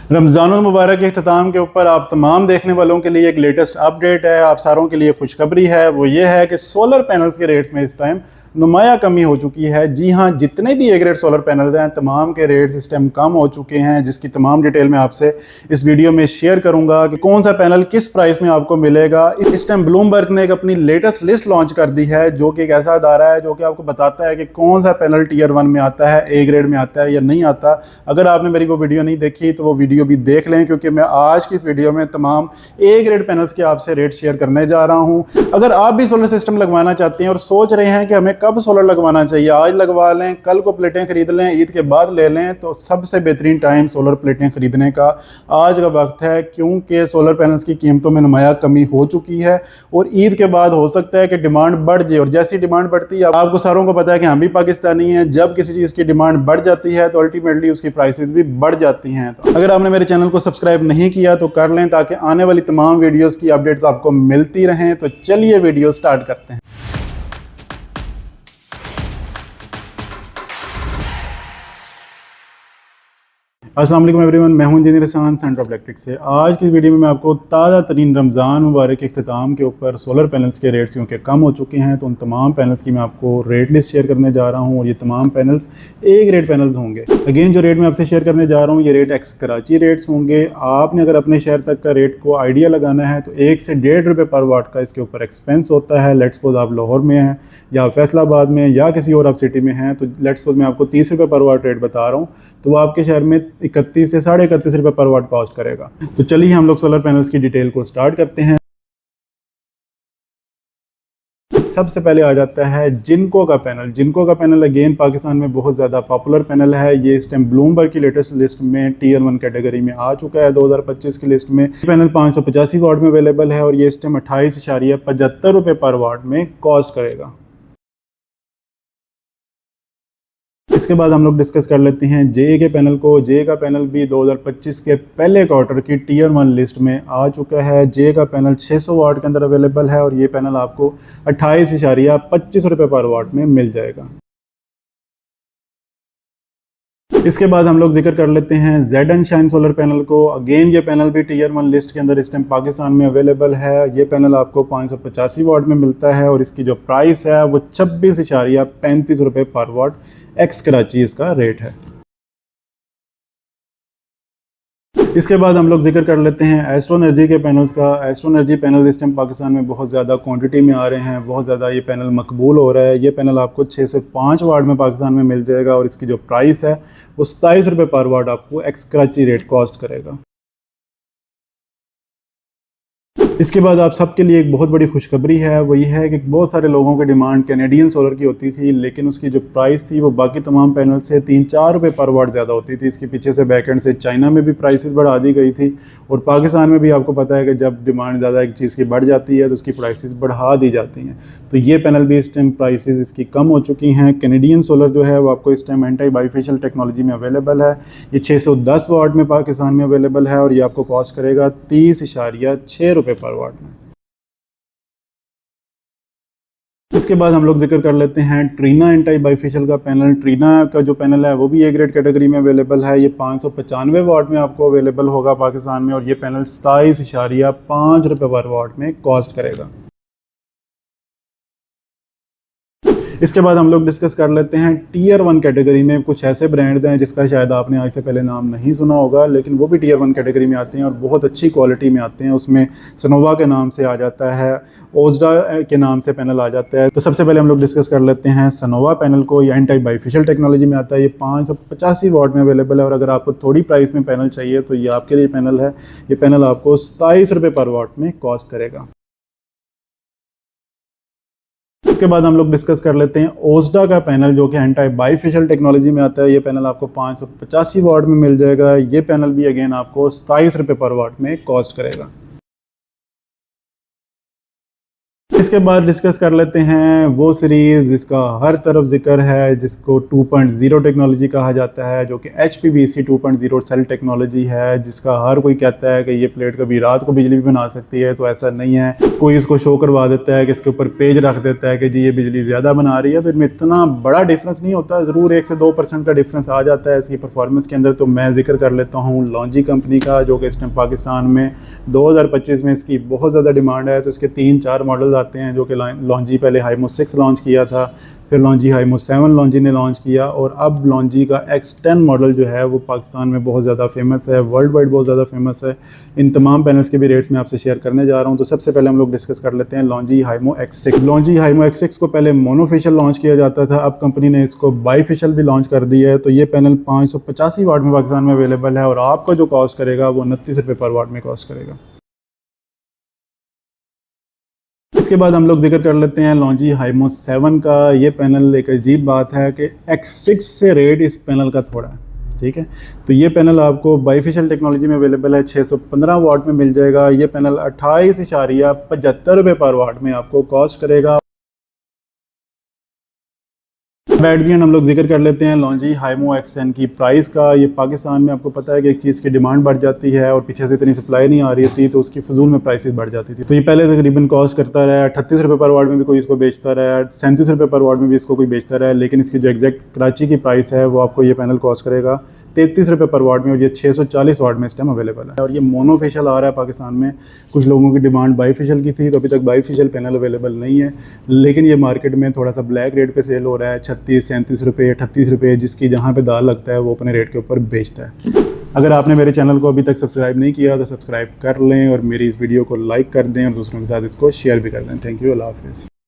रमज़ानुल मुबारक के इख्तिताम के ऊपर आप तमाम देखने वालों के लिए एक लेटेस्ट अपडेट है। आप सारों के लिए खुशखबरी है, वो ये है कि सोलर पैनल्स के रेट्स में इस टाइम नुमाया कमी हो चुकी है। जी हाँ, जितने भी ए ग्रेड सोलर पैनल्स हैं तमाम के रेट्स इस टाइम कम हो चुके हैं, जिसकी तमाम डिटेल मैं आपसे इस वीडियो में शेयर करूंगा कि कौन सा पैनल किस प्राइस में आपको मिलेगा। इस टाइम ब्लूमबर्ग ने एक अपनी लेटेस्ट लिस्ट लॉन्च कर दी है, जो कि एक ऐसा अदारा है जो कि आपको बताता है कि कौन सा पैनल टियर 1 में आता है, ए ग्रेड में आता है या नहीं आता। अगर आपने मेरी वो वीडियो नहीं देखी तो वो वीडियो भी देख लें, क्योंकि मैं आज की इस वीडियो में तमाम ए ग्रेड पैनल्स के आपसे रेट शेयर करने जा रहा हूं। अगर आप भी सोलर सिस्टम लगवाना चाहते हैं और सोच रहे हैं कि हमें कब सोलर लगवाना चाहिए, आज लगवा लें, कल को प्लेटें खरीद लें, ईद के बाद ले लें, तो सबसे बेहतरीन टाइम सोलर प्लेटें खरीदने का आज का वक्त है, क्योंकि सोलर पैनल्स की कीमतों में नुमाया कमी हो चुकी है और ईद के बाद हो सकता है कि डिमांड बढ़ जाए। और जैसी डिमांड बढ़ती है, आपको सारों को पता है कि हम भी पाकिस्तानी हैं, जब किसी चीज़ की डिमांड बढ़ जाती है तो अल्टीमेटली उसकी प्राइसेस भी बढ़ जाती हैं। तो अगर आपने मेरे चैनल को सब्सक्राइब नहीं किया तो कर लें, ताकि आने वाली तमाम वीडियोस की अपडेट्स आपको मिलती रहें। तो चलिए वीडियो स्टार्ट करते हैं। अस्सलाम वालेकुम एवरीवन, मैं हूं engineer Hasan centre of electric से। आज की वीडियो में मैं आपको ताज़ा तरीन रमज़ान मुबारक के इख्तिताम के ऊपर सोलर पैनल्स के रेट्स क्योंकि कम हो चुके हैं, तो उन तमाम पैनल्स की मैं आपको रेट लिस्ट शेयर करने जा रहा हूं। और ये तमाम पैनल्स ए ग्रेड पैनल्स होंगे। अगेन जो रेट मैं आपसे शेयर करने जा रहा हूँ, ये रेट एक्स कराची रेट्स होंगे। आपने अगर अपने शहर तक का रेट को आइडिया लगाना है तो 1 से 1.5 रुपये पर वाट का इसके ऊपर एक्सपेंस होता है। लेट्स सपोज आप लाहौर में हैं या फैसलाबाद में या किसी और आप सिटी में हैं, तो लेट्स सपोज मैं आपको 30 रुपये पर वाट रेट बता रहा हूँ, तो वो आपके शहर में 31 से 31.5 रुपये पर वाट कॉस्ट करेगा। तो चलिए हम लोग सोलर पैनल्स की डिटेल को स्टार्ट करते हैं। सबसे पहले आ जाता है जिनको का पैनल। जिनको का पैनल अगेन पाकिस्तान में बहुत ज़्यादा पॉपुलर पैनल है। ये इस टाइम ब्लूमबर्ग की लेटेस्ट लिस्ट में टियर 1 कैटेगरी में आ चुका है 2025 की लिस्ट में। पैनल 585 वाट में अवेलेबल है और ये इस टाइम 28.75 रुपये पर वाट में कॉस्ट करेगा। इसके बाद हम लोग डिस्कस कर लेते हैं जे के पैनल को। जे का पैनल भी 2025 के पहले क्वार्टर की टियर 1 लिस्ट में आ चुका है। जे का पैनल 600 वाट के अंदर अवेलेबल है और ये पैनल आपको 28.25 रुपये पर वाट में मिल जाएगा। इसके बाद हम लोग जिक्र कर लेते हैं Z and shine solar panel को। अगेन ये पैनल भी टियर 1 लिस्ट के अंदर इस टाइम पाकिस्तान में अवेलेबल है। ये पैनल आपको 585 वाट में मिलता है और इसकी जो प्राइस है वो 26.35 रुपये पर वाट एक्स कराची इसका रेट है। इसके बाद हम लोग जिक्र कर लेते हैं एस्ट्रो एनर्जी के पैनल्स का। एस्ट्रो एनर्जी पैनल इस टाइम पाकिस्तान में बहुत ज़्यादा क्वांटिटी में आ रहे हैं, बहुत ज़्यादा ये पैनल मकबूल हो रहा है। ये पैनल आपको 6 से 5 वाट में पाकिस्तान में मिल जाएगा और इसकी जो प्राइस है वो 27 रुपये पर वाट आपको एक्स कराची रेट कॉस्ट करेगा। इसके बाद आप सबके लिए एक बहुत बड़ी खुशखबरी है, वो ये है कि बहुत सारे लोगों की डिमांड कैनेडियन सोलर की होती थी, लेकिन उसकी जो प्राइस थी वो बाकी तमाम पैनल से 3-4 रुपये पर वाट ज़्यादा होती थी। इसके पीछे से बैकएंड से चाइना में भी प्राइसेस बढ़ा दी गई थी और पाकिस्तान में भी आपको पता है कि जब डिमांड ज़्यादा एक चीज़ की बढ़ जाती है तो उसकी प्राइसेस बढ़ा दी जाती हैं। तो ये पैनल भी इस टाइम प्राइसेस इसकी कम हो चुकी हैं। कैनेडियन सोलर जो है वो आपको इस टाइम एंटी बाइफेशियल टेक्नोलॉजी में अवेलेबल है। ये 610 वाट में पाकिस्तान में अवेलेबल है और ये आपको कॉस्ट करेगा 30.6 रुपये पर वाट में। इसके बाद हम लोग जिक्र कर लेते हैं ट्रीना एंटी बाइफेशियल का पैनल। ट्रीना का जो पैनल है वो भी ए ग्रेड कैटेगरी में अवेलेबल है। ये 595 वाट में आपको अवेलेबल होगा पाकिस्तान में और ये पैनल 27.5 रुपये पर वाट में कॉस्ट करेगा। इसके बाद हम लोग डिस्कस कर लेते हैं टियर 1 कैटेगरी में कुछ ऐसे ब्रांड्स हैं जिसका शायद आपने आज से पहले नाम नहीं सुना होगा, लेकिन वो भी टियर 1 कैटेगरी में आते हैं और बहुत अच्छी क्वालिटी में आते हैं। उसमें सनोवा के नाम से आ जाता है, ओजडा के नाम से पैनल आ जाता है। तो सबसे पहले हम लोग डिस्कस कर लेते हैं सनोवा पैनल को। ये एंटी बाइफेशियल टेक्नोलॉजी में आता है। ये 585 वाट में अवेलेबल है और अगर आपको थोड़ी प्राइस में पैनल चाहिए तो ये आपके लिए पैनल है। ये पैनल आपको 27 रुपये पर वाट में कॉस्ट करेगा। इसके बाद हम लोग डिस्कस कर लेते हैं ओजडा का पैनल, जो कि एंटी बाइफेशियल टेक्नोलॉजी में आता है। ये पैनल आपको 585 वाट में मिल जाएगा। ये पैनल भी अगेन आपको 27 रुपये पर वाट में कॉस्ट करेगा। इसके बाद डिस्कस कर लेते हैं वो सीरीज़ जिसका हर तरफ जिक्र है, जिसको 2.0 टेक्नोलॉजी कहा जाता है, जो कि HPBC 2.0 सेल टेक्नोलॉजी है, जिसका हर कोई कहता है कि ये प्लेट कभी रात को बिजली भी बना सकती है। तो ऐसा नहीं है। कोई इसको शो करवा देता है कि इसके ऊपर पेज रख देता है कि जी ये बिजली ज़्यादा बना रही है, तो इनमें इतना बड़ा डिफरेंस नहीं होता। ज़रूर 1 से 2% का डिफरेंस आ जाता है इसकी परफॉर्मेंस के अंदर। तो मैं जिक्र कर लेता हूँ लॉन्जी कंपनी का, जो कि इस टाइम पाकिस्तान में 2025 में इसकी बहुत ज़्यादा डिमांड है। तो इसके 3-4 मॉडल आते हैं, जो कि लॉन्जी पहले हाइमो 6 लॉन्च किया था, फिर लॉन्जी हाइमो 7 लॉन्जी ने लॉन्च किया, और अब लॉन्जी का X10 मॉडल जो है वो पाकिस्तान में बहुत ज़्यादा फेमस है, वर्ल्ड वाइड बहुत ज़्यादा फेमस है। इन तमाम पैनल्स के भी रेट्स मैं आपसे शेयर करने जा रहा हूँ। तो सबसे पहले हम लोग डिस्कस कर लेते हैं लॉन्जी हाइमो X6। लॉन्जी हाइमो X6 को पहले मोनोफेशियल लॉन्च किया जाता था, अब कंपनी ने इसको बाईफेशियल भी लॉन्च कर दिया है। तो ये पैनल 585 वाट में पाकिस्तान में अवेलेबल है, और आपका जो कॉस्ट करेगा वो 29 रुपये पर वाट में कॉस्ट करेगा। इसके बाद हम लोग जिक्र कर लेते हैं लॉन्जी हाइमो 7 का। ये पैनल एक अजीब बात है कि X6 से रेट इस पैनल का थोड़ा है, ठीक है। तो ये पैनल आपको बाईफेशियल टेक्नोलॉजी में अवेलेबल है, 615 वाट में मिल जाएगा। ये पैनल 28.75 रुपये पर वाट में आपको कॉस्ट करेगा। एट दी एंड हम लोग जिक्र कर लेते हैं लॉन्जी हाइमो X10 की प्राइस का। ये पाकिस्तान में आपको पता है कि एक चीज़ की डिमांड बढ़ जाती है और पीछे से इतनी सप्लाई नहीं आ रही थी, तो उसकी फजूल में प्राइसेस बढ़ जाती थी। तो ये पहले तकरीबन कॉस्ट करता रहा 38 रुपये पर वाट में भी कोई इसको बेचता रहा, 37 रुपये पर वाट में भी इसको कोई बेचता रहा, लेकिन इसकी जो एग्जैक्ट कराची की प्राइस है वो आपको ये पैनल कॉस्ट करेगा 33 रुपये पर वाट में, और ये 640 वाट में इस टाइम अवेलेबल है। और ये मोनोफेशियल आ रहा है पाकिस्तान में। कुछ लोगों की डिमांड बाईफेशियल की थी, तो अभी तक बाईफेशियल पैनल अवेलेबल नहीं है, लेकिन ये मार्केट में थोड़ा सा ब्लैक रेट पे सेल हो रहा है, 36-37 रुपये, 38 रुपये, जिसकी जहाँ पे दाल लगता है वो अपने रेट के ऊपर बेचता है। अगर आपने मेरे चैनल को अभी तक सब्सक्राइब नहीं किया तो सब्सक्राइब कर लें, और मेरी इस वीडियो को लाइक कर दें, और दूसरों के साथ इसको शेयर भी कर दें। थैंक यू, अल्लाह हाफिज़।